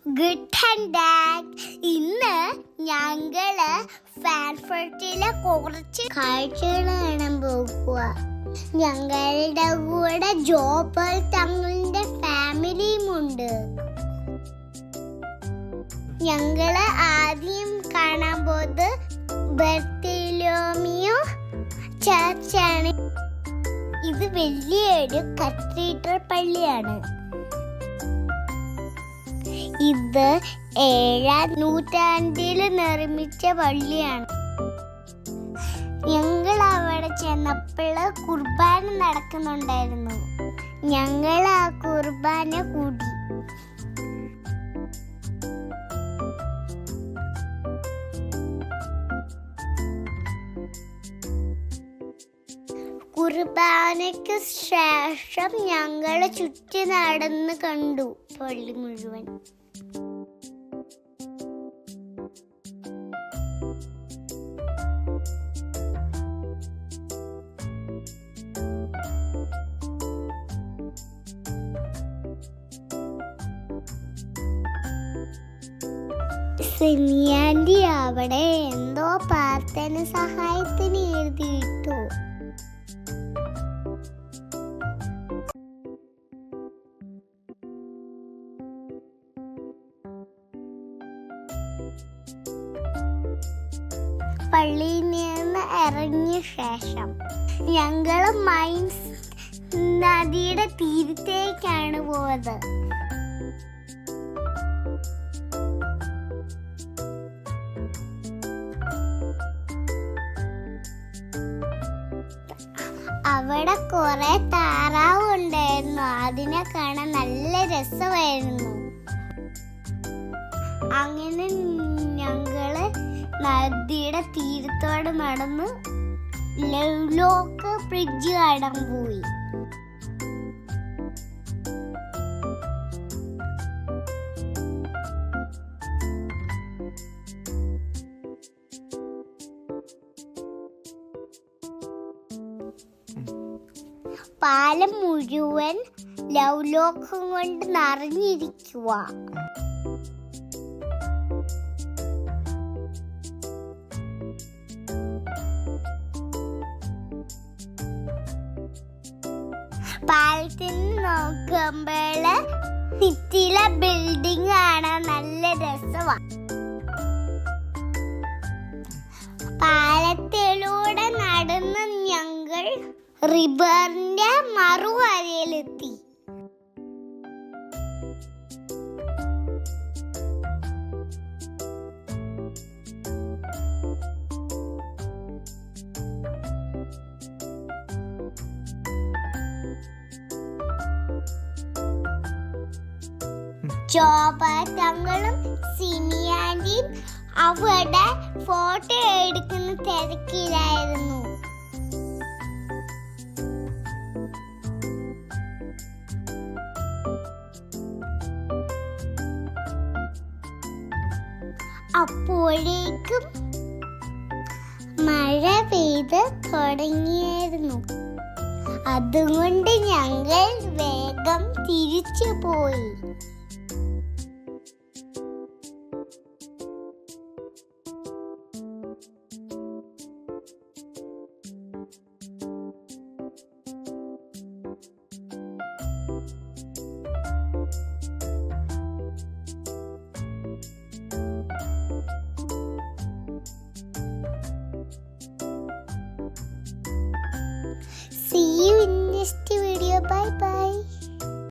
Good and bad. ഇന്ന് ഞങ്ങള് ഫാൻഫർട്ടിലെ കുറച്ച് കാഴ്ചകൾ കാണാൻ പോകുക. ഞങ്ങളുടെ കൂടെ ജോബൽ തങ്ങളുടെ ഫാമിലിയും ഉണ്ട്. ഞങ്ങള് ആദ്യം കാണാൻ പോകുന്നത് ബർത്തലോമിയോ ചർച്ചാണ്. ഇത് വലിയൊരു കത്തീഡ്രൽ പള്ളിയാണ്. ഇത് 7ാം നൂറ്റാണ്ടിൽ നിർമ്മിച്ച പള്ളിയാണ്. ഞങ്ങൾ അവിടെ ചെന്നപ്പോൾ കുർബാന നടക്കുന്നുണ്ടായിരുന്നു. ഞങ്ങൾ ആ കുർബാന കൂടി. കുർബാനയ്ക്ക് ശേഷം ഞങ്ങൾ ചുറ്റി നടന്ന് കണ്ടു പള്ളി മുഴുവൻ. സിനിയാൻറ്റി അവിടെ എന്തോ പ്രാർത്ഥന സഹായത്തിന് എഴുതിയിട്ടു. പള്ളിയിൽ നിന്ന് ഇറങ്ങിയ ശേഷം ഞങ്ങൾ മൈൻസ് നദിയുടെ തീരത്തേക്കാണ് പോയത്. അവിടെ കുറെ താറാവ് ഉണ്ടായിരുന്നു. അതിനെ കാണാൻ നല്ല രസമായിരുന്നു. അങ്ങനെ ഞങ്ങള് നദിയുടെ തീരത്തോട് നടന്ന് ലവ്ലോക്ക് ബ്രിഡ്ജ് കാണാൻ പോയി. പാലം മുഴുവൻ ലവ്ലോക്ക് കൊണ്ട് നിറഞ്ഞിരിക്കുക. പാലത്തിന് നോക്കുമ്പോള് സിറ്റിയിലെ ബിൽഡിംഗ് കാണാൻ നല്ല രസമാണ്. പാലത്തിലൂടെ നടന്ന് ഞങ്ങൾ റിവറിന്റെ മറുകരയിലെത്തി. ജോബാത്തങ്ങളും സിനിയാൻറ്റിയും അവിടെ ഫോട്ടോ എടുക്കുന്ന തിരക്കിലായിരുന്നു. അപ്പോഴേക്കും മഴ പെയ്ത് തുടങ്ങിയായിരുന്നു. അതുകൊണ്ട് ഞങ്ങൾ വേഗം തിരിച്ചു പോയി. See you in next video. Bye bye.